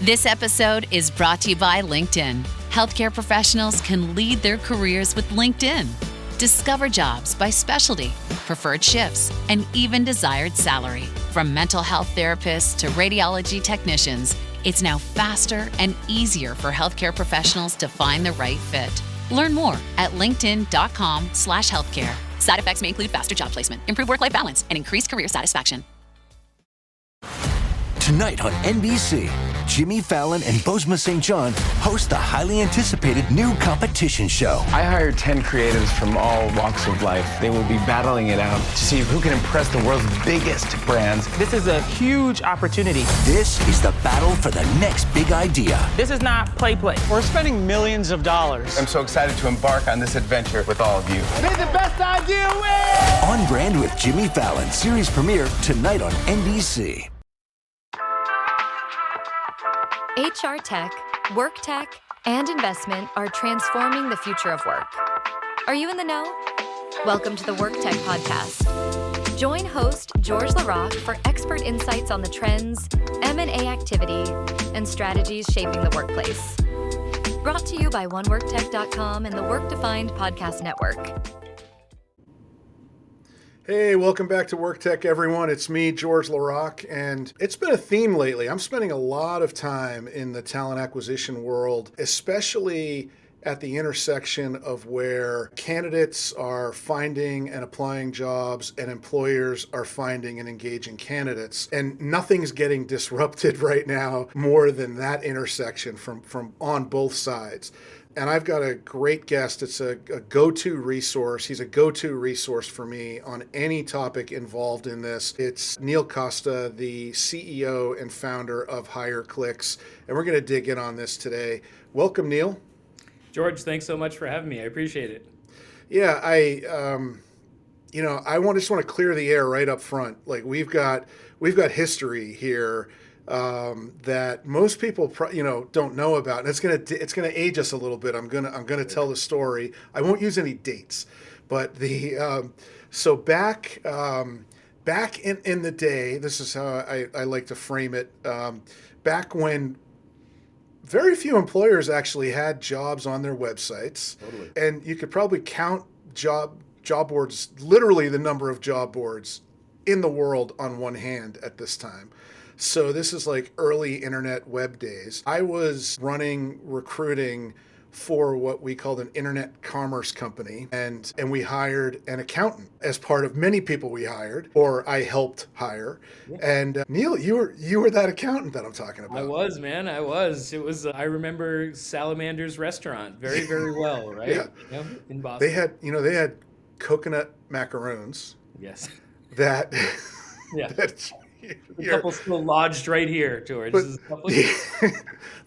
This episode is brought to you by LinkedIn. Healthcare professionals can lead their careers with LinkedIn. Discover jobs by specialty, preferred shifts, and even desired salary. From mental health therapists to radiology technicians, it's now faster and easier for healthcare professionals to find the right fit. Learn more at linkedin.com/healthcare. Side effects may include faster job placement, improved work-life balance, and increased career satisfaction. Tonight on NBC, Jimmy Fallon and Bozoma St. John host the highly anticipated new competition show. I hired 10 creatives from all walks of life. They will be battling it out to see who can impress the world's biggest brands. This is a huge opportunity. This is the battle for the next big idea. This is not play. We're spending millions of dollars. I'm so excited to embark on this adventure with all of you. May the best idea win! On Brand with Jimmy Fallon, series premiere tonight on NBC. HR tech, work tech, and investment are transforming the future of work. Are you in the know? Welcome to the Work Tech Podcast. Join host George Larac for expert insights on the trends, M&A activity, and strategies shaping the workplace. Brought to you by OneWorkTech.com and the Work Defined Podcast Network. Hey, welcome back to Work Tech, everyone. It's me, George Larac, and it's been a theme lately. I'm spending a lot of time in the talent acquisition world, especially at the intersection of where candidates are finding and applying jobs and employers are finding and engaging candidates. And nothing's getting disrupted right now more than that intersection from on both sides. And I've got a great guest. It's a go-to resource. He's a go-to resource for me on any topic involved in this. It's Neil Costa, the CEO and founder of HireClix. And we're going to dig in on this today. Welcome, Neil. George, thanks so much for having me. I appreciate it. Yeah, I just want to clear the air right up front. Like we've got history here that most people don't know about, and it's gonna age us a little bit. I'm gonna tell the story. I won't use any dates, but so back in the day, this is how I like to frame it. Back when very few employers actually had jobs on their websites, totally. And you could probably count job boards, literally the number of job boards in the world on one hand at this time. So this is like early internet web days. I was running recruiting for what we called an internet commerce company, and we hired an accountant as part of many people we hired, or I helped hire. Yeah. And Neil, you were that accountant that I'm talking about. I was, man. I was. It was. I remember Salamander's restaurant very, very well. Right? Yeah. Yep, in Boston. They had coconut macaroons. Yes. That. Yeah. A couple still lodged right here, George.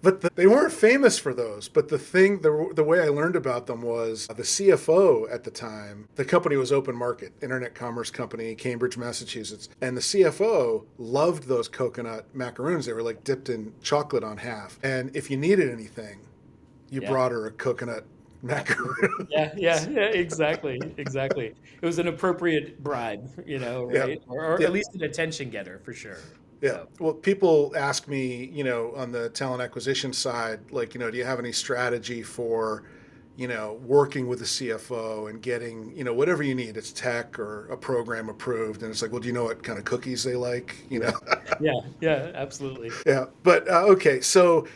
But they weren't famous for those. But the way I learned about them was the CFO at the time. The company was Open Market, internet commerce company, Cambridge, Massachusetts. And the CFO loved those coconut macaroons. They were like dipped in chocolate on half. And if you needed anything, you brought her a coconut macaroon. Yeah, exactly. It was an appropriate bribe, right? Yeah. Or at least an attention getter for sure. Yeah. So. Well, people ask me, on the talent acquisition side, like, do you have any strategy for, working with the CFO and getting, whatever you need, it's tech or a program approved. And it's like, well, do you know what kind of cookies they like? Yeah, absolutely. Yeah. But, okay. So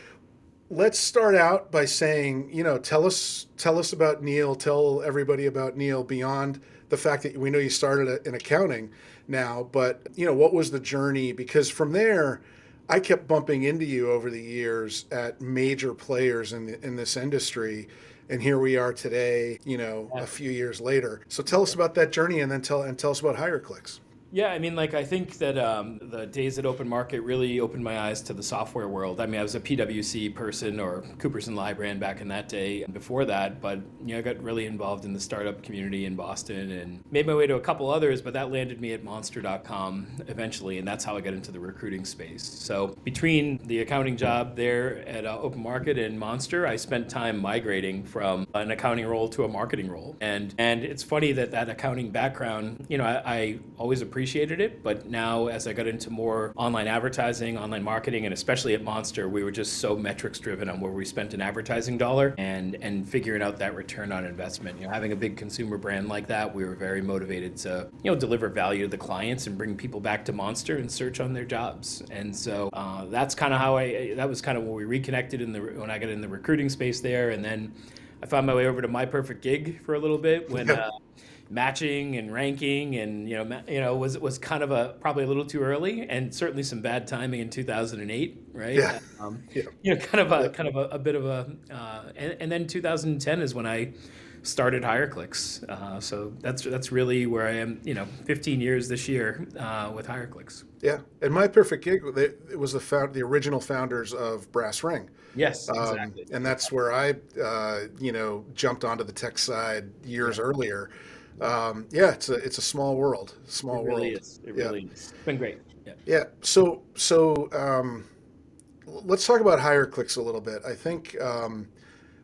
let's start out by saying, tell us about Neil, tell everybody about Neil beyond the fact that we know you started in accounting now, but what was the journey? Because from there, I kept bumping into you over the years at major players in this industry. And here we are today, a few years later. So tell us about that journey and then tell us about HireClix. Yeah, I mean, I think that the days at Open Market really opened my eyes to the software world. I mean, I was a PwC person or Coopers & Lybrand back in that day and before that, but I got really involved in the startup community in Boston and made my way to a couple others, but that landed me at Monster.com eventually, and that's how I got into the recruiting space. So between the accounting job there at Open Market and Monster, I spent time migrating from an accounting role to a marketing role. And it's funny that accounting background, I always appreciated appreciated it. But now as I got into more online advertising, online marketing, and especially at Monster, we were just so metrics driven on where we spent an advertising dollar and figuring out that return on investment. Having a big consumer brand like that, we were very motivated to, deliver value to the clients and bring people back to Monster and search on their jobs. And so that's kind of how that was kind of when we reconnected when I got in the recruiting space there. And then I found my way over to My Perfect Gig for a little bit when matching and ranking and was kind of probably a little too early, and certainly some bad timing in 2008, right? Kind of a bit of a and then 2010 is when I started HireClix. So that's really where I am. 15 years this year with HireClix. Yeah, and My Perfect Gig, it was the original founders of Brass Ring. Yes, exactly. And that's where I, jumped onto the tech side years earlier. It's a small world. It really is. It really is. It's been great. Yeah. So let's talk about HireClix a little bit. I think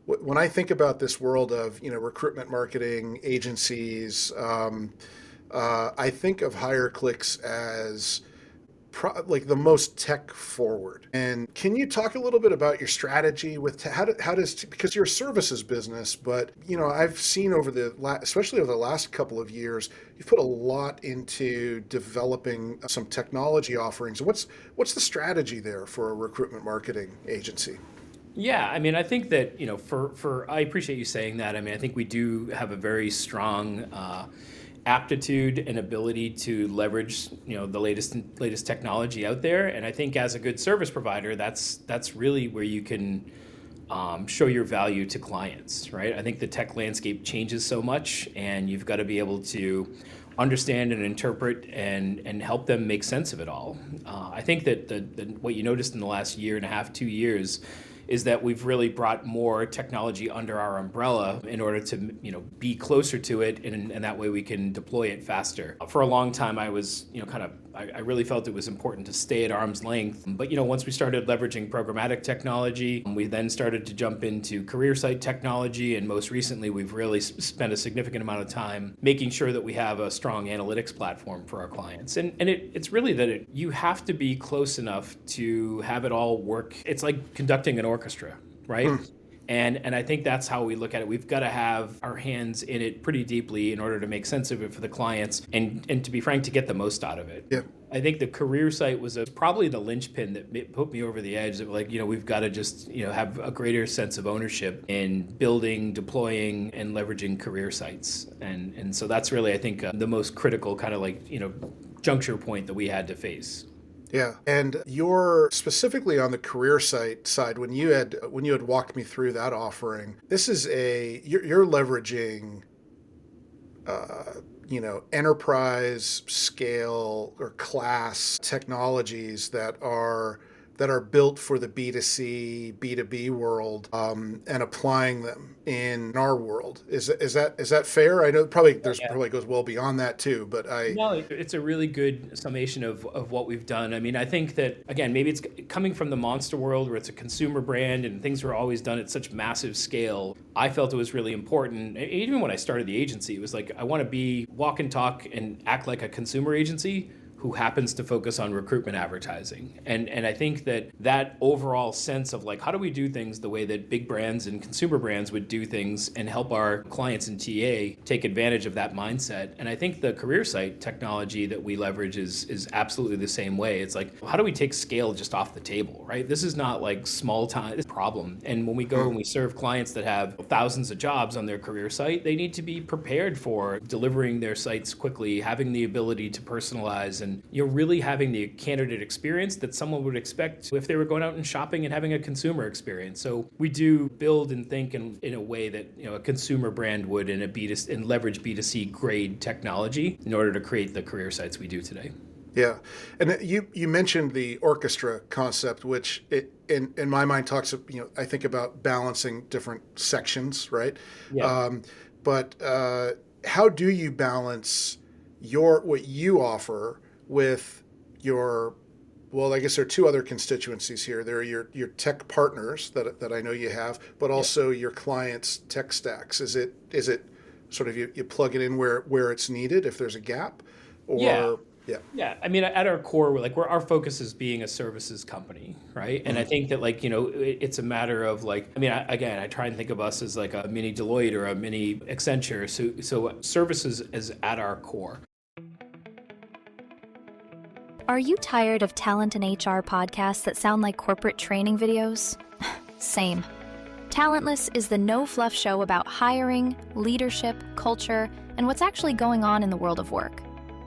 when I think about this world of recruitment marketing agencies, I think of HireClix as like the most tech forward. And can you talk a little bit about your strategy with because you're a services business, but I've seen especially over the last couple of years, you've put a lot into developing some technology offerings. What's the strategy there for a recruitment marketing agency? Yeah, I mean, I think that, I appreciate you saying that. I mean, I think we do have a very strong aptitude and ability to leverage, the latest technology out there. And I think as a good service provider, that's really where you can show your value to clients, right? I think the tech landscape changes so much, and you've got to be able to understand and interpret and help them make sense of it all. I think that what you noticed in the last year and a half, 2 years, is that we've really brought more technology under our umbrella in order to be closer to it, and that way we can deploy it faster. For a long time, I was I really felt it was important to stay at arm's length. But once we started leveraging programmatic technology, we then started to jump into career site technology, and most recently we've really spent a significant amount of time making sure that we have a strong analytics platform for our clients. And it's really that you have to be close enough to have it all work. It's like conducting an orchestra, right? And I think that's how we look at it. We've got to have our hands in it pretty deeply in order to make sense of it for the clients and to be frank, to get the most out of it. Yeah. I think the career site was probably the linchpin that put me over the edge of we've got to just, have a greater sense of ownership in building, deploying, and leveraging career sites. And so that's really, I think, the most critical kind of juncture point that we had to face. Yeah, and you're specifically on the career site side. When you had walked me through that offering, this is you're leveraging, enterprise scale or class technologies that are built for the B2C, B2B world, and applying them in our world. Is that fair? I know probably goes well beyond that too, but No, it's a really good summation of what we've done. I mean, I think that, again, maybe it's coming from the Monster world where it's a consumer brand and things were always done at such massive scale. I felt it was really important. Even when I started the agency, it was like, I want to walk and talk and act like a consumer agency who happens to focus on recruitment advertising. And I think that overall sense of how do we do things the way that big brands and consumer brands would do things and help our clients and TA take advantage of that mindset. And I think the career site technology that we leverage is absolutely the same way. It's how do we take scale just off the table, right? This is not small time problem. And when we go and we serve clients that have thousands of jobs on their career site, they need to be prepared for delivering their sites quickly, having the ability to personalize, and really having the candidate experience that someone would expect if they were going out and shopping and having a consumer experience. So we do build and think in a way that a consumer brand would and leverage B2C grade technology in order to create the career sites we do today. Yeah, and you mentioned the orchestra concept, which in my mind talks, I think about balancing different sections, right? Yeah. But how do you balance what you offer with I guess there are two other constituencies here. There are your tech partners that I know you have, but also your clients' tech stacks. Is it sort of you plug it in where it's needed if there's a gap? Or Yeah. Yeah, I mean, at our core, our focus is being a services company, right? And I think that it's a matter of I try and think of us as like a mini Deloitte or a mini Accenture. So services is at our core. Are you tired of talent and HR podcasts that sound like corporate training videos? Same. Talentless is the no-fluff show about hiring, leadership, culture, and what's actually going on in the world of work.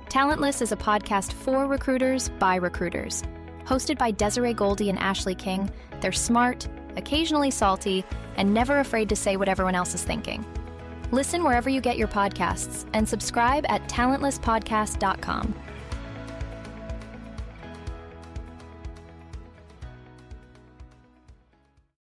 Talentless is a podcast for recruiters by recruiters. Hosted by Desiree Goldie and Ashley King, they're smart, occasionally salty, and never afraid to say what everyone else is thinking. Listen wherever you get your podcasts and subscribe at talentlesspodcast.com.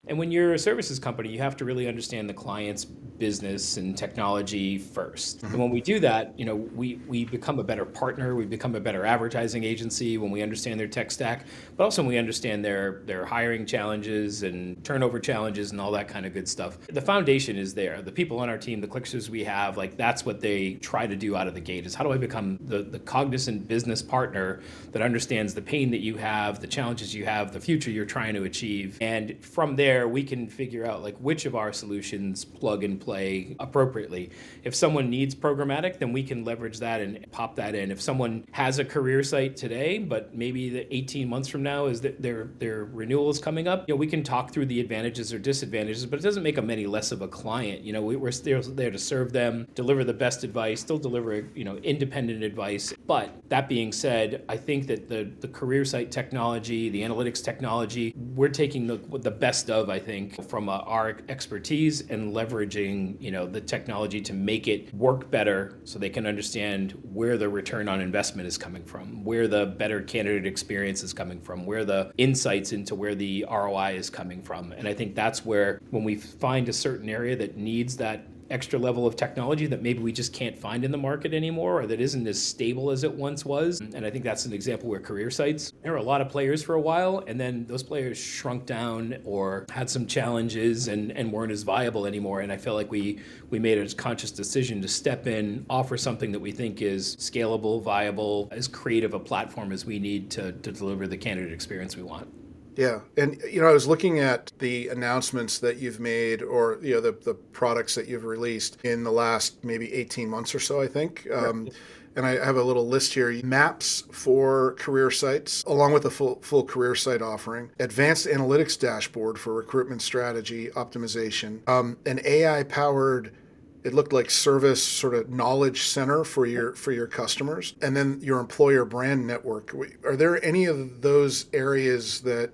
And when you're a services company, you have to really understand the client's business and technology first. And when we do that, we become a better partner, we become a better advertising agency when we understand their tech stack, but also when we understand their hiring challenges and turnover challenges and all that kind of good stuff. The foundation is there. The people on our team, the Clixers we have, that's what they try to do out of the gate is how do I become the cognizant business partner that understands the pain that you have, the challenges you have, the future you're trying to achieve. And from there, we can figure out which of our solutions plug and play appropriately. If someone needs programmatic, then we can leverage that and pop that in. If someone has a career site today, but maybe 18 months from now is that their renewal is coming up, we can talk through the advantages or disadvantages, but it doesn't make them any less of a client. We're still there to serve them, deliver the best advice, still deliver independent advice. But that being said, I think that the career site technology, the analytics technology, we're taking the best of, I think, from our expertise and leveraging, the technology to make it work better so they can understand where the return on investment is coming from, where the better candidate experience is coming from, where the insights into where the ROI is coming from. And I think that's where, when we find a certain area that needs that extra level of technology that maybe we just can't find in the market anymore, or that isn't as stable as it once was. And I think that's an example where career sites, there were a lot of players for a while, and then those players shrunk down or had some challenges and weren't as viable anymore. And I feel like we made a conscious decision to step in, offer something that we think is scalable, viable, as creative a platform as we need to deliver the candidate experience we want. Yeah. And, I was looking at the announcements that you've made or, the products that you've released in the last maybe 18 months or so, I think. And I have a little list here. Maps for career sites, along with a full career site offering, advanced analytics dashboard for recruitment strategy optimization, an AI-powered, it looked like service sort of knowledge center for your customers, and then your employer brand network. Are there any of those areas that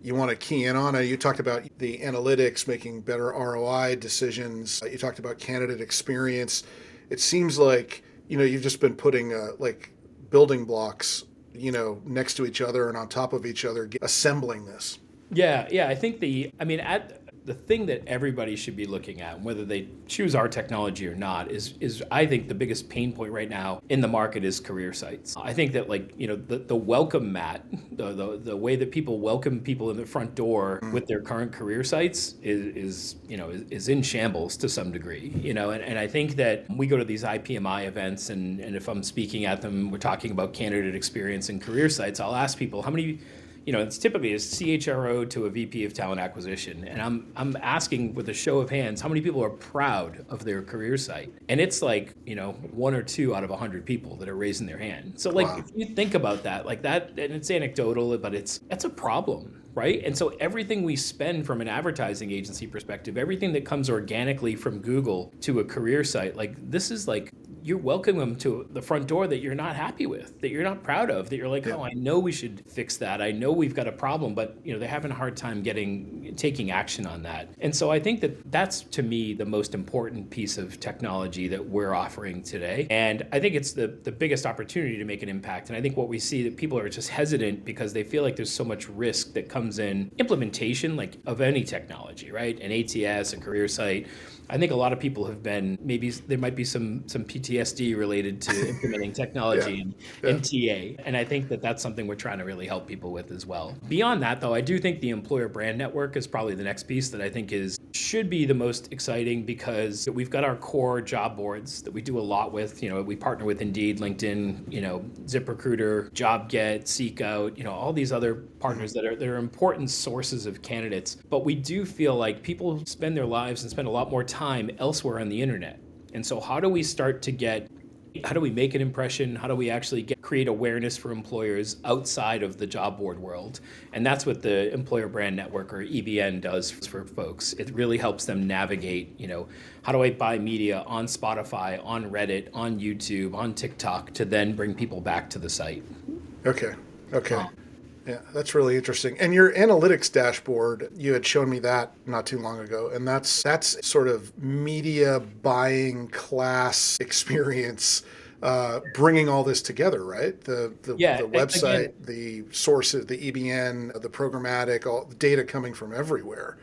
you want to key in on? You talked about the analytics, making better ROI decisions. You talked about candidate experience. It seems like, you've just been putting building blocks, next to each other and on top of each other, assembling this. Yeah. I think the thing that everybody should be looking at, whether they choose our technology or not, is I think the biggest pain point right now in the market is career sites. I think that the welcome mat, the way that people welcome people in the front door with their current career sites is in shambles to some degree. And I think that we go to these IPMI events and if I'm speaking at them, we're talking about candidate experience and career sites. I'll ask people how many. It's typically a CHRO to a VP of talent acquisition. And I'm asking with a show of hands, how many people are proud of their career site? And it's 1 or 2 out of 100 people that are raising their hand. So Wow. If you think about that, and it's anecdotal, but that's a problem. Right? And so everything we spend from an advertising agency perspective, everything that comes organically from Google to a career site, this is you're welcoming them to the front door that you're not happy with, that you're not proud of, that you're oh, I know we should fix that. I know we've got a problem, but they're having a hard time taking action on that. And so I think that's to me the most important piece of technology that we're offering today. And I think it's the biggest opportunity to make an impact. And I think what we see that people are just hesitant because they feel like there's so much risk that comes in implementation of any technology, right? An ATS, a career site. I think a lot of people have been, maybe there might be some PTSD related to implementing technology and TA. And I think that's something we're trying to really help people with as well. Beyond that, though, I do think the employer brand network is probably the next piece that I think should should be the most exciting because we've got our core job boards that we do a lot with. We partner with Indeed, LinkedIn, ZipRecruiter, JobGet, SeekOut, all these other partners that are important sources of candidates. But we do feel like people spend their lives and spend a lot more time elsewhere on the internet. And so how do we make an impression? How do we actually create awareness for employers outside of the job board world? And that's what the Employer Brand Network, or EBN, does for folks. It really helps them navigate, how do I buy media on Spotify, on Reddit, on YouTube, on TikTok, to then bring people back to the site. Okay. Yeah, that's really interesting. And your analytics dashboard, you had shown me that not too long ago, and that's sort of media buying class experience, bringing all this together, right? The website, again, the sources, the EBN, the programmatic, all the data coming from everywhere.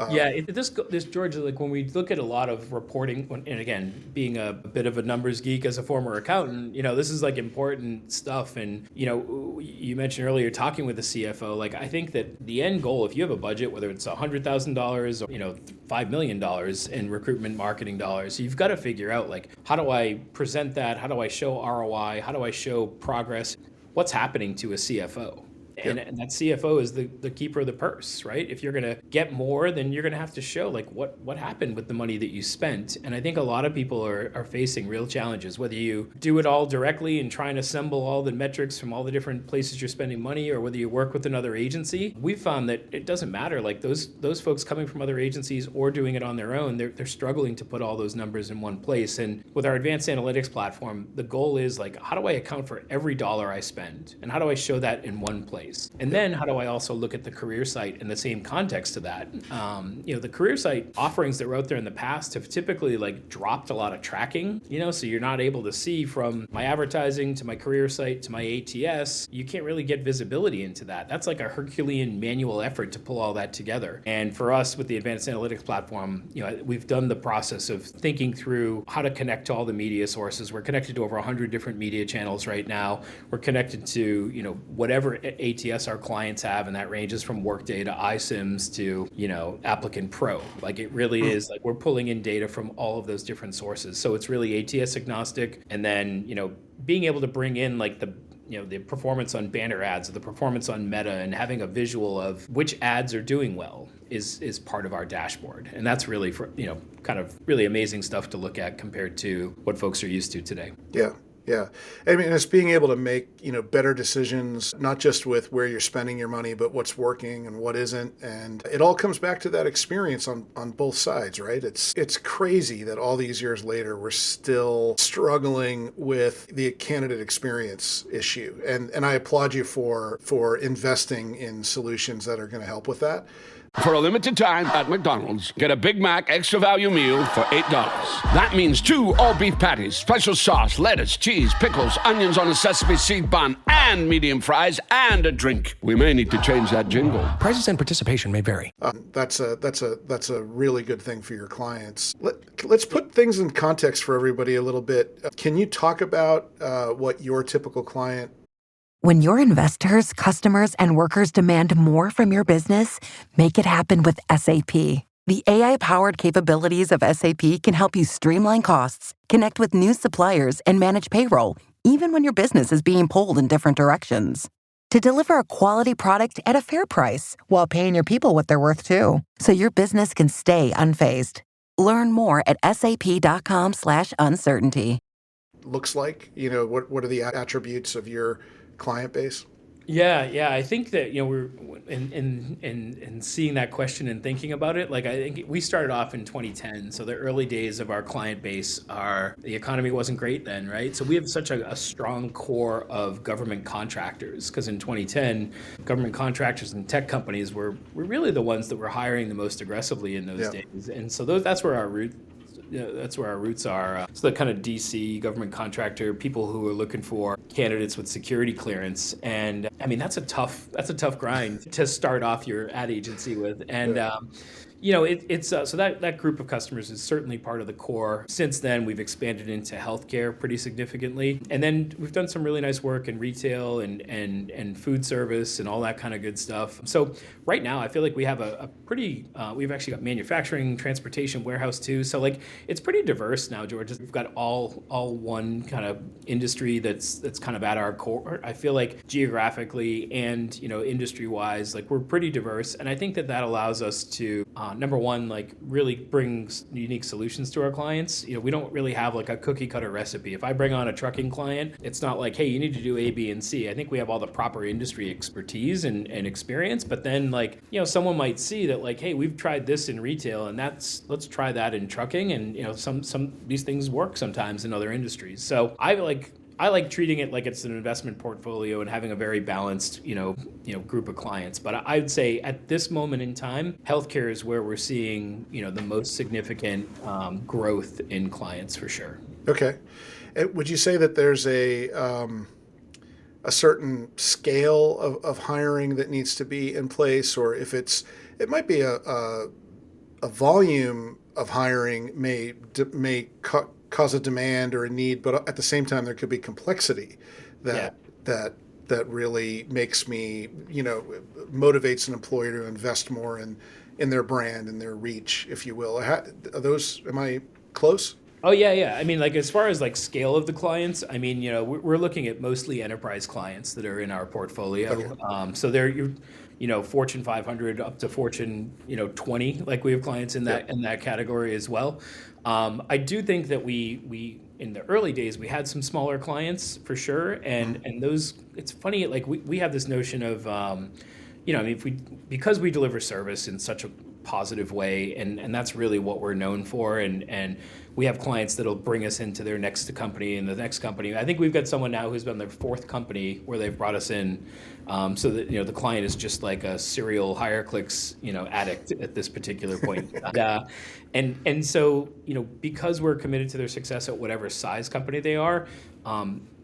This George, like when we look at a lot of reporting, and again, being a bit of a numbers geek as a former accountant, this is like important stuff. And, you mentioned earlier talking with the CFO, like I think that the end goal, if you have a budget, whether it's $100,000 or, $5 million in recruitment marketing dollars, you've got to figure out like, how do I present that? How do I show ROI? How do I show progress? What's happening to a CFO? And that CFO is the keeper of the purse, right? If you're going to get more, then you're going to have to show like what happened with the money that you spent. And I think a lot of people are facing real challenges, whether you do it all directly and try and assemble all the metrics from all the different places you're spending money, or whether you work with another agency. We've found that it doesn't matter. Like those folks coming from other agencies or doing it on their own, they're struggling to put all those numbers in one place. And with our advanced analytics platform, the goal is like, how do I account for every dollar I spend? And how do I show that in one place? And then how do I also look at the career site in the same context to that? The career site offerings that were out there in the past have typically like dropped a lot of tracking, so you're not able to see from my advertising to my career site to my ATS. You can't really get visibility into that. That's like a Herculean manual effort to pull all that together. And for us with the advanced analytics platform, we've done the process of thinking through how to connect to all the media sources. We're connected to over 100 different media channels right now. We're connected to, whatever ATS our clients have, and that ranges from Workday to iCIMS to, Applicant Pro. Like it really is like we're pulling in data from all of those different sources. So it's really ATS agnostic. And then, being able to bring in like the performance on banner ads, or the performance on Meta, and having a visual of which ads are doing well is part of our dashboard. And that's really kind of really amazing stuff to look at compared to what folks are used to today. Yeah. I mean, it's being able to make, better decisions, not just with where you're spending your money, but what's working and what isn't. And it all comes back to that experience on both sides, right? It's crazy that all these years later, we're still struggling with the candidate experience issue. And I applaud you for investing in solutions that are going to help with that. For a limited time at McDonald's, get a Big Mac extra value meal for $8. That means 2 all-beef patties, special sauce, lettuce, cheese, pickles, onions on a sesame seed bun, and medium fries, and a drink. We may need to change that jingle. Prices and participation may vary. That's a really good thing for your clients. Let's put things in context for everybody a little bit. Can you talk about what your typical client? When your investors, customers, and workers demand more from your business, make it happen with SAP. The AI-powered capabilities of SAP can help you streamline costs, connect with new suppliers, and manage payroll, even when your business is being pulled in different directions. To deliver a quality product at a fair price while paying your people what they're worth too, so your business can stay unfazed. Learn more at sap.com/uncertainty. Looks like, what are the attributes of your client base? Yeah. I think that, we're in seeing that question and thinking about it. Like, I think we started off in 2010. So the early days of our client base the economy wasn't great then, right? So we have such a strong core of government contractors, because in 2010, government contractors and tech companies were really the ones that were hiring the most aggressively in those days. And so that's where our roots are. So the kind of DC government contractor, people who are looking for candidates with security clearance. And I mean, that's a tough grind to start off your ad agency with. And, it's so that group of customers is certainly part of the core. Since then, we've expanded into healthcare pretty significantly, and then we've done some really nice work in retail and food service and all that kind of good stuff. So right now, I feel like we have a pretty we've actually got manufacturing, transportation, warehouse too. So like it's pretty diverse now, George. We've got all one kind of industry that's kind of at our core. I feel like geographically and industry wise, like we're pretty diverse, and I think that allows us to number one, like really brings unique solutions to our clients. We don't really have like a cookie cutter recipe. If I bring on a trucking client, it's not like, hey, you need to do A, B, and C. I think we have all the proper industry expertise and experience, but then like, someone might see that like, hey, we've tried this in retail and let's try that in trucking. And some these things work sometimes in other industries. So I like treating it like it's an investment portfolio and having a very balanced, group of clients. But I'd say at this moment in time, healthcare is where we're seeing, the most significant growth in clients for sure. Okay. Would you say that there's a certain scale of hiring that needs to be in place, or if it might be a volume of hiring may cause a demand or a need, but at the same time there could be complexity that really makes me, motivates an employer to invest more in their brand and their reach, if you will. Am I close? Oh yeah. I mean, like as far as like scale of the clients, I mean, we're looking at mostly enterprise clients that are in our portfolio. Okay. So they're Fortune 500 up to Fortune 20. Like we have clients in that category as well. I do think that we in the early days we had some smaller clients for sure, and those, it's funny, like we have this notion of because we deliver service in such a positive way, and that's really what we're known for, and we have clients that'll bring us into their next company and the next company. I think we've got someone now who's been their fourth company where they've brought us in, so that the client is just like a serial HireClix addict at this particular point. And so because we're committed to their success at whatever size company they are,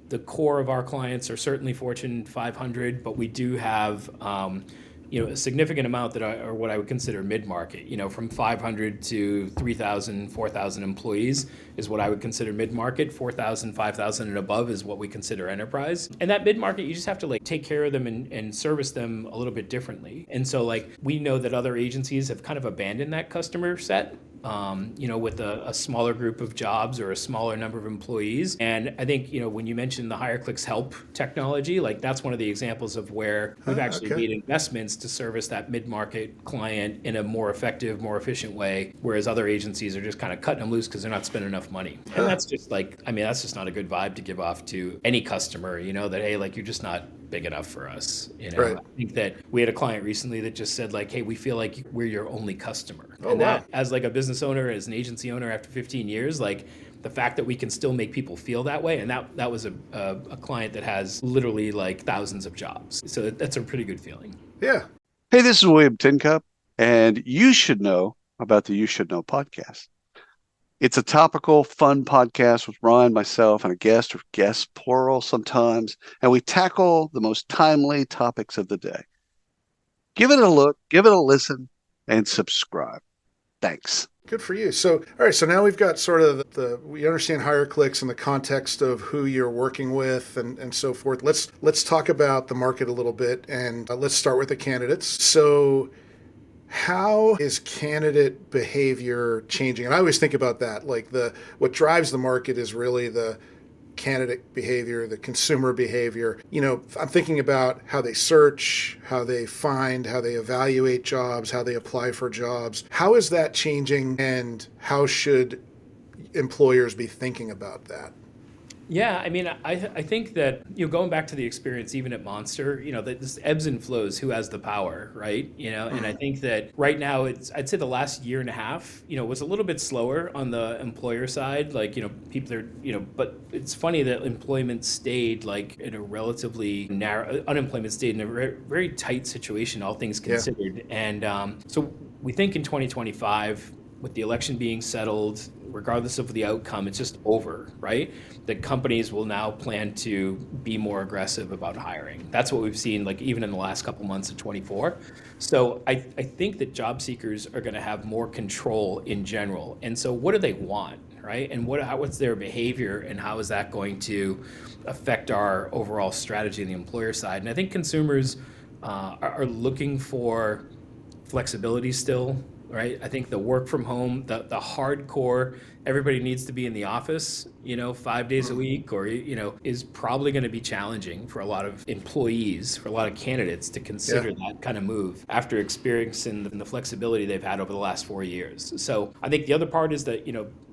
the core of our clients are certainly Fortune 500, but we do have a significant amount that are what I would consider mid-market. From 500 to 3,000, 4,000 employees is what I would consider mid-market. 4,000, 5,000 and above is what we consider enterprise. And that mid-market, you just have to like take care of them and service them a little bit differently. And so like we know that other agencies have kind of abandoned that customer set. With a smaller group of jobs or a smaller number of employees. And I think, when you mentioned the HireClix help technology, like that's one of the examples of where we've actually made investments to service that mid-market client in a more effective, more efficient way, whereas other agencies are just kind of cutting them loose because they're not spending enough money. And that's just that's just not a good vibe to give off to any customer, that, hey, like you're just not big enough for us. Right. I think that we had a client recently that just said like, hey, we feel like we're your only customer. Oh, wow. That, as like a business owner, as an agency owner after 15 years, like the fact that we can still make people feel that way, and that was a client that has literally like thousands of jobs. So that's a pretty good feeling. Yeah. Hey, this is William Tincup, and you should know about the You Should Know podcast. It's a topical, fun podcast with Ryan, myself, and a guest, or guests, plural sometimes, and we tackle the most timely topics of the day. Give it a look, give it a listen, and subscribe. Thanks. Good for you. So, all right. So now we've got sort of we understand HireClix in the context of who you're working with and so forth. Let's talk about the market a little bit, and let's start with the candidates. So how is candidate behavior changing? And I always think about that. Like what drives the market is really the candidate behavior, the consumer behavior. I'm thinking about how they search, how they find, how they evaluate jobs, how they apply for jobs. How is that changing, and how should employers be thinking about that? Yeah, I mean, I think that, going back to the experience even at Monster, that this ebbs and flows, who has the power, right? And I think that right now I'd say the last year and a half, was a little bit slower on the employer side. Like, people are, but it's funny that employment stayed like in a relatively narrow, unemployment stayed in a very, very tight situation, all things considered. Yeah. And so we think in 2025, with the election being settled, regardless of the outcome, it's just over, right? That companies will now plan to be more aggressive about hiring. That's what we've seen, like even in the last couple months of 24. So I think that job seekers are going to have more control in general. And so what do they want, right? And what's their behavior, and how is that going to affect our overall strategy on the employer side? And I think consumers are looking for flexibility still, right? I think the work from home, the hardcore, everybody needs to be in the office, 5 days a week, or, is probably going to be challenging for a lot of employees, for a lot of candidates to consider that kind of move after experiencing the flexibility they've had over the last 4 years. So I think the other part is that,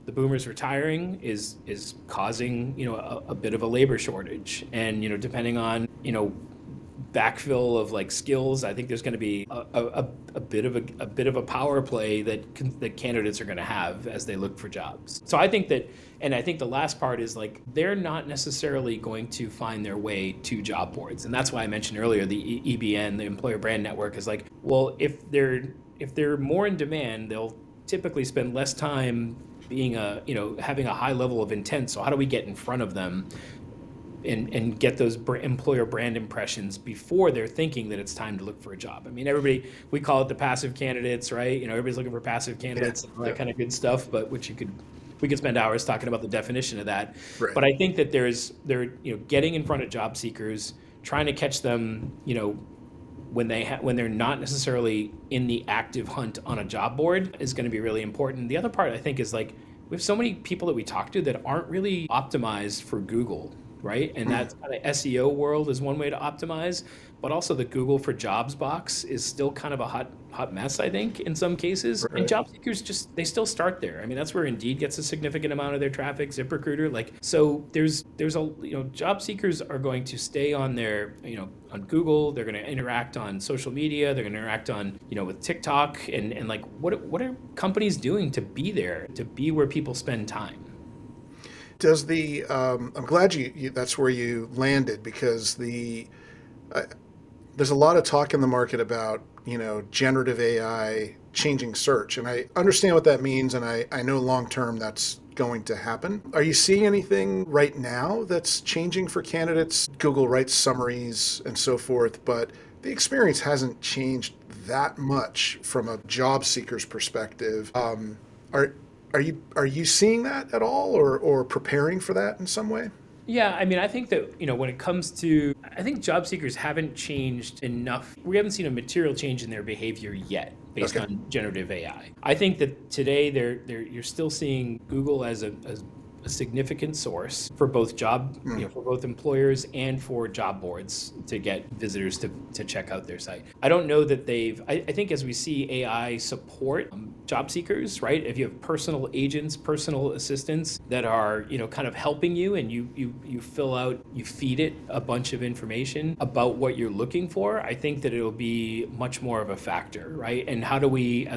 the boomers retiring is causing, a bit of a labor shortage. And, depending on, backfill of like skills, I think there's going to be a bit of a power play that candidates are going to have as they look for jobs. So I think that, and I think the last part is like they're not necessarily going to find their way to job boards, and that's why I mentioned earlier the EBN, the Employer Brand Network, is like, well, if they're more in demand, they'll typically spend less time being having a high level of intent. So how do we get in front of them and get those employer brand impressions before they're thinking that it's time to look for a job? I mean, we call it the passive candidates, right? Everybody's looking for passive candidates, and all that kind of good stuff, but we could spend hours talking about the definition of that. Right. But I think that they're getting in front of job seekers, trying to catch them, when they're not necessarily in the active hunt on a job board is going to be really important. The other part I think is like, we have so many people that we talk to that aren't really optimized for Google, right? And that's kind of SEO world is one way to optimize, but also the Google for Jobs box is still kind of a hot mess, I think, in some cases. Right. And job seekers they still start there. I mean, that's where Indeed gets a significant amount of their traffic, ZipRecruiter. So there's job seekers are going to stay on their, on Google. They're going to interact on social media. They're going to interact on, with TikTok, and like, what are companies doing to be there, to be where people spend time? Does I'm glad you that's where you landed, because there's a lot of talk in the market about, generative AI changing search. And I understand what that means. And I know long-term that's going to happen. Are you seeing anything right now that's changing for candidates? Google writes summaries and so forth, but the experience hasn't changed that much from a job seeker's perspective. Are you seeing that at all, or preparing for that in some way? Yeah, I mean, I think that, when it comes to, I think job seekers haven't changed enough. We haven't seen a material change in their behavior yet based on generative AI. I think that today you're still seeing Google as a significant source for both for both employers and for job boards to get visitors to check out their site. I don't know that I think as we see AI support job seekers, right? If you have personal agents, personal assistants that are, kind of helping you, and you fill out, you feed it a bunch of information about what you're looking for, I think that it'll be much more of a factor, right? And how do we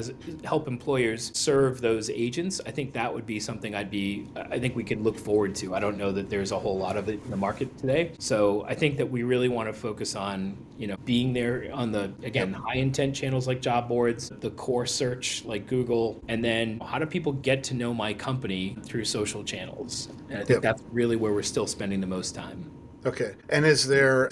help employers serve those agents? I think that would be something I think we could look forward to. I don't know that there's a whole lot of it in the market today. So I think that we really want to focus on, being there on the, again, high intent channels like job boards, the core search like Google, and then how do people get to know my company through social channels? And I think that's really where we're still spending the most time. Okay. And is there,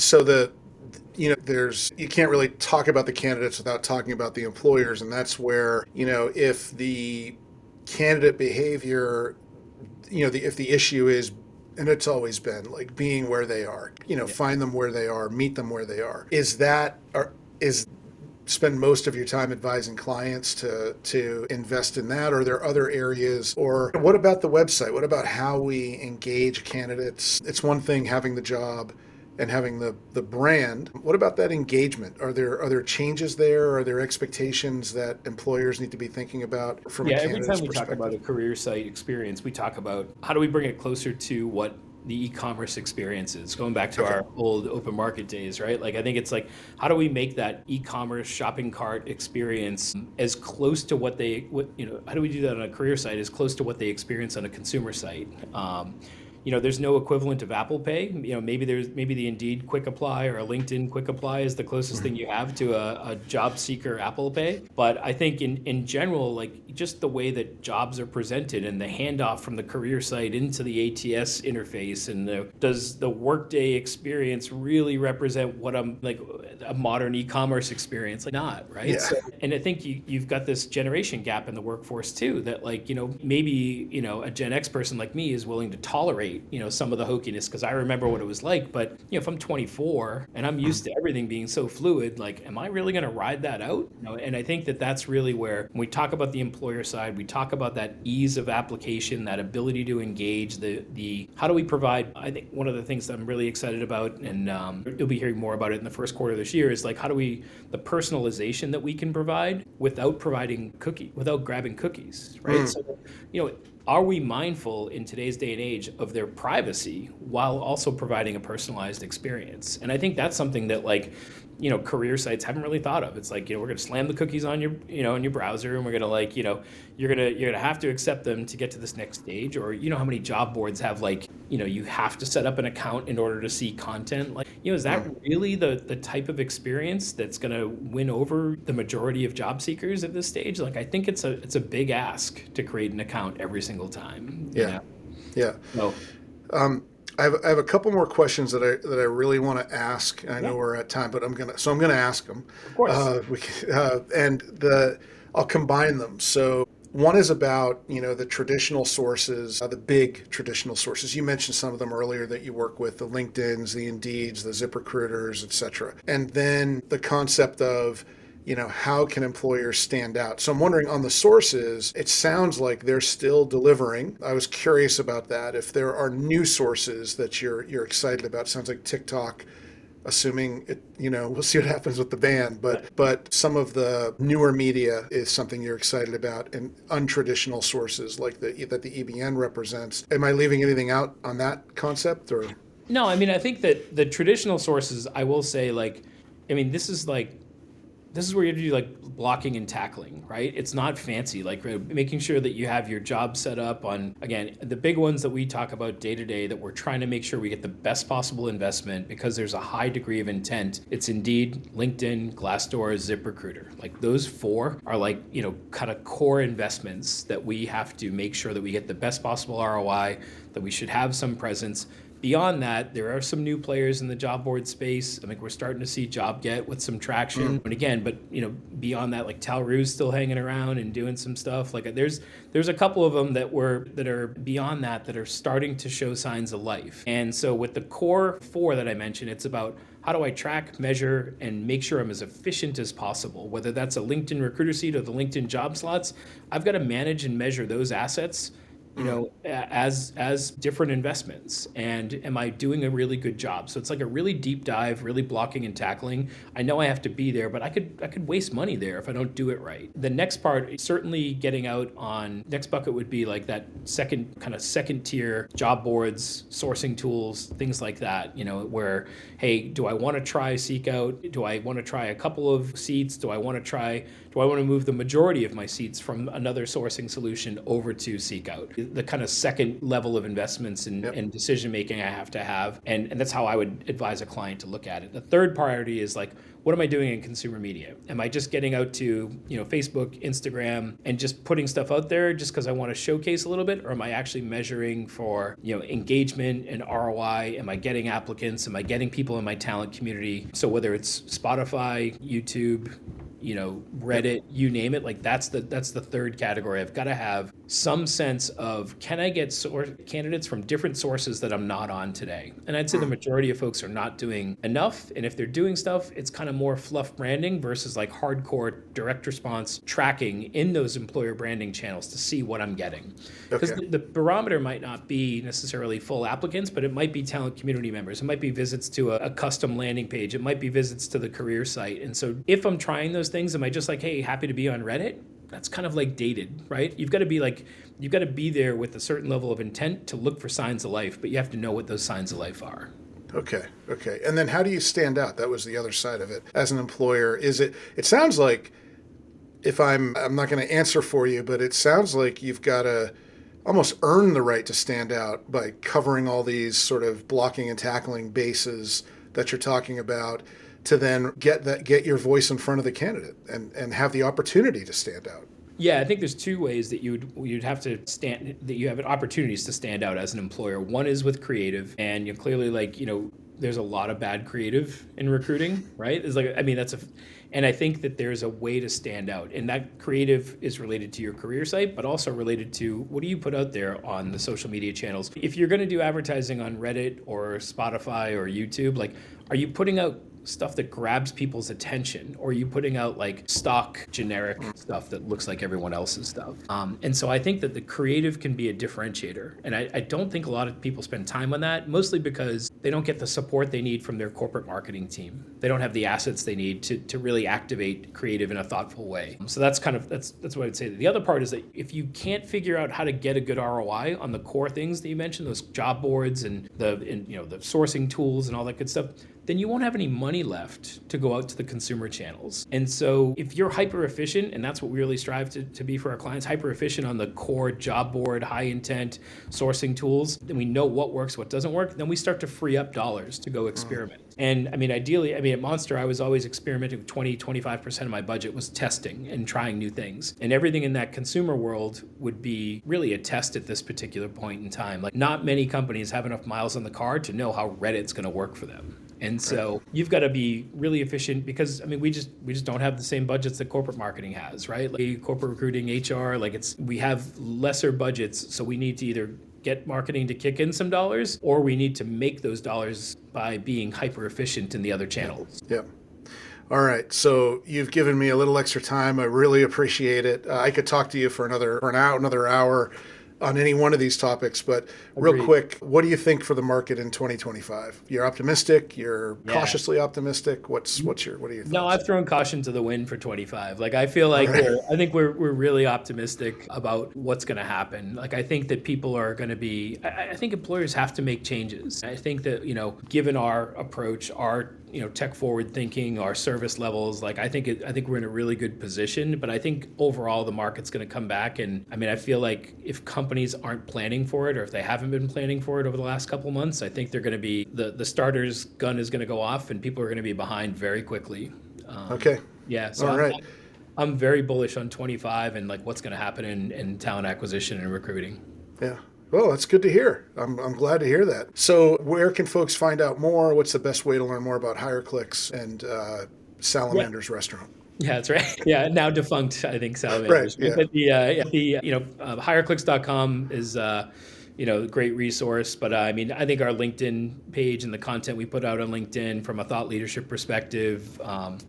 you can't really talk about the candidates without talking about the employers. And that's where, if the candidate behavior, if the issue is, and it's always been like being where they are, find them where they are, meet them where they are. Spend most of your time advising clients to invest in that? Or are there other areas? Or what about the website? What about how we engage candidates? It's one thing having the job and having the brand. What about that engagement? Are there changes there? Are there expectations that employers need to be thinking about from a candidate's perspective? Every time we talk about a career site experience, we talk about how do we bring it closer to what the e-commerce experience is, going back to our old open market days, right? Like, I think it's like, how do we make that e-commerce shopping cart experience as close to how do we do that on a career site, as close to what they experience on a consumer site? there's no equivalent of Apple Pay. Maybe the Indeed Quick Apply or a LinkedIn Quick Apply is the closest thing you have to a job seeker Apple Pay. But I think in general, like just the way that jobs are presented and the handoff from the career site into the ATS interface, and does the Workday experience really represent what I'm like a modern e-commerce experience? Like not, right? Yeah. So, and I think you've got this generation gap in the workforce too, that like, maybe, a Gen X person like me is willing to tolerate, some of the hokiness because I remember what it was like. But, if I'm 24 and I'm used to everything being so fluid, like, am I really going to ride that out? And I think that that's really where, when we talk about the employer side, we talk about that ease of application, that ability to engage, the how do we provide, I think one of the things that I'm really excited about, and you'll be hearing more about it in the first quarter of this year, is like, how do we, the personalization that we can provide without without grabbing cookies, right? So, are we mindful in today's day and age of their privacy while also providing a personalized experience? And I think that's something that like, career sites haven't really thought of. It's like, we're going to slam the cookies on your, in your browser, and we're going to like, you're going to have to accept them to get to this next stage. Or, how many job boards have like, you have to set up an account in order to see content. Like, is that really the type of experience that's going to win over the majority of job seekers at this stage? Like, I think it's a big ask to create an account every single time. Yeah. Yeah. So, I have a couple more questions that I really want to ask. I know we're at time, but I'm gonna ask them. Of course. I'll combine them. So one is about the traditional sources, the big traditional sources. You mentioned some of them earlier that you work with: the LinkedIn's, the Indeeds, the ZipRecruiters, etc. And then the concept of how can employers stand out? So I'm wondering, on the sources, it sounds like they're still delivering. I was curious about that. If there are new sources that you're excited about, sounds like TikTok, assuming it, we'll see what happens with the ban, but some of the newer media is something you're excited about, and untraditional sources like that the EBN represents. Am I leaving anything out on that concept, or? No, I mean, I think that the traditional sources, I will say, this is where you have to do like blocking and tackling, right? It's not fancy, like making sure that you have your job set up on, again, the big ones that we talk about day to day that we're trying to make sure we get the best possible investment because there's a high degree of intent. It's Indeed, LinkedIn, Glassdoor, ZipRecruiter. Like those four are like, kind of core investments that we have to make sure that we get the best possible ROI, that we should have some presence. Beyond that, there are some new players in the job board space. I think we're starting to see JobGet with some traction. And again, but beyond that, like Talroo's still hanging around and doing some stuff. Like there's a couple of them that are beyond that are starting to show signs of life. And so with the core four that I mentioned, it's about how do I track, measure, and make sure I'm as efficient as possible? Whether that's a LinkedIn recruiter seat or the LinkedIn job slots, I've got to manage and measure those assets as different investments. And am I doing a really good job? So it's like a really deep dive, really blocking and tackling. I know I have to be there, but I could waste money there if I don't do it right. The next part, certainly getting out on, next bucket would be like that second tier job boards, sourcing tools, things like that, where, hey, do I want to try Seek Out? Do I want to try a couple of seats? Do I want to move the majority of my seats from another sourcing solution over to Seek Out? The kind of second level of investments and decision making I have to have. And that's how I would advise a client to look at it. The third priority is like, what am I doing in consumer media? Am I just getting out to Facebook, Instagram, and just putting stuff out there just because I want to showcase a little bit? Or am I actually measuring for engagement and ROI? Am I getting applicants? Am I getting people in my talent community? So whether it's Spotify, YouTube, Reddit, you name it, like that's the third category. I've got to have some sense of, can I get candidates from different sources that I'm not on today? And I'd say the majority of folks are not doing enough. And if they're doing stuff, it's kind of more fluff branding versus like hardcore direct response tracking in those employer branding channels to see what I'm getting. Because the barometer might not be necessarily full applicants, but it might be talent community members. It might be visits to a custom landing page. It might be visits to the career site. And so if I'm trying those things, am I just like, hey, happy to be on Reddit? That's kind of like dated, right? You've got to be there with a certain level of intent to look for signs of life, but you have to know what those signs of life are. Okay. And then how do you stand out? That was the other side of it. As an employer, it sounds like, if I'm not going to answer for you, but it sounds like you've got to almost earn the right to stand out by covering all these sort of blocking and tackling bases that you're talking about, to then get your voice in front of the candidate and have the opportunity to stand out? Yeah, I think there's two ways that you'd have to stand, that you have opportunities to stand out as an employer. One is with creative, and you clearly, like, you know, there's a lot of bad creative in recruiting, right? It's like, I mean, and I think that there's a way to stand out, and that creative is related to your career site, but also related to what do you put out there on the social media channels. If you're going to do advertising on Reddit or Spotify or YouTube, like, are you putting out stuff that grabs people's attention, or are you putting out like stock generic stuff that looks like everyone else's stuff? And so I think that the creative can be a differentiator, and I don't think a lot of people spend time on that, mostly because they don't get the support they need from their corporate marketing team. They don't have the assets they need to really activate creative in a thoughtful way. So that's what I'd say. The other part is that if you can't figure out how to get a good ROI on the core things that you mentioned, those job boards and the sourcing tools and all that good stuff, then you won't have any money left to go out to the consumer channels. And so if you're hyper efficient, and that's what we really strive to be for our clients, hyper efficient on the core job board, high intent sourcing tools, then we know what works, what doesn't work, then we start to free up dollars to go experiment. And I mean, ideally, at Monster, I was always experimenting with 25% of my budget was testing and trying new things. And everything in that consumer world would be really a test at this particular point in time. Like, not many companies have enough miles on the car to know how Reddit's gonna work for them. And so you've got to be really efficient, because I mean, we just don't have the same budgets that corporate marketing has, right? Like corporate recruiting, HR, we have lesser budgets, so we need to either get marketing to kick in some dollars, or we need to make those dollars by being hyper efficient in the other channels. Yeah. All right. So you've given me a little extra time. I really appreciate it. I could talk to you for another hour on any one of these topics, but real quick, what do you think for the market in 2025? You're optimistic? You're cautiously optimistic? What are your thoughts? No, I've thrown caution to the wind for 25. Like, I feel like I think we're really optimistic about what's going to happen. Like, I think that people are going to be, I think employers have to make changes. I think that, given our approach, our tech forward thinking, our service levels, like I think we're in a really good position, but I think overall the market's going to come back. And I mean, I feel like if companies aren't planning for it, or if they haven't been planning for it over the last couple months, I think they're going to be, the starter's gun is going to go off, and people are going to be behind very quickly. Okay. Yeah. So all right. I'm very bullish on 25 and like what's going to happen in talent acquisition and recruiting. Yeah. Well, that's good to hear. I'm glad to hear that. So where can folks find out more? What's the best way to learn more about HireClix and Salamander's restaurant? Yeah, that's right. Yeah, now defunct, I think, Salamander's. Right, yeah. But HireClix.com is a great resource. But I think our LinkedIn page and the content we put out on LinkedIn from a thought leadership perspective,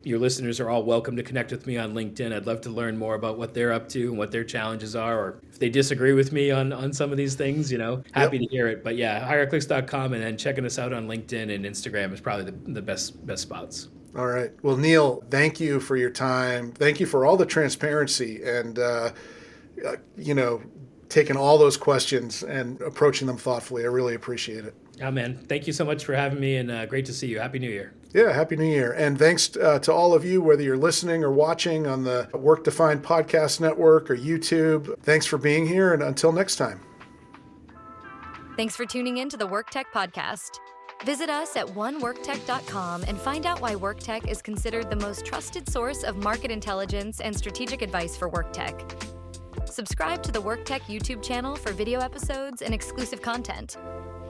your listeners are all welcome to connect with me on LinkedIn. I'd love to learn more about what they're up to and what their challenges are, or if they disagree with me on some of these things, happy to hear it. But yeah, HireClix.com, and then checking us out on LinkedIn and Instagram is probably the best spots. All right. Well, Neil, thank you for your time. Thank you for all the transparency and, taking all those questions and approaching them thoughtfully. I really appreciate it. Oh, man. Thank you so much for having me, and great to see you. Happy New Year. Yeah, Happy New Year. And thanks to all of you, whether you're listening or watching on the Work Defined Podcast Network or YouTube. Thanks for being here, and until next time. Thanks for tuning in to the Work Tech Podcast. Visit us at oneworktech.com and find out why Work Tech is considered the most trusted source of market intelligence and strategic advice for work tech. Subscribe to the Work Tech YouTube channel for video episodes and exclusive content.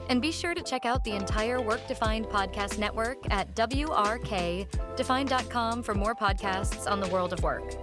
And be sure to check out the entire Work Defined podcast network at WRKDefined.com for more podcasts on the world of work.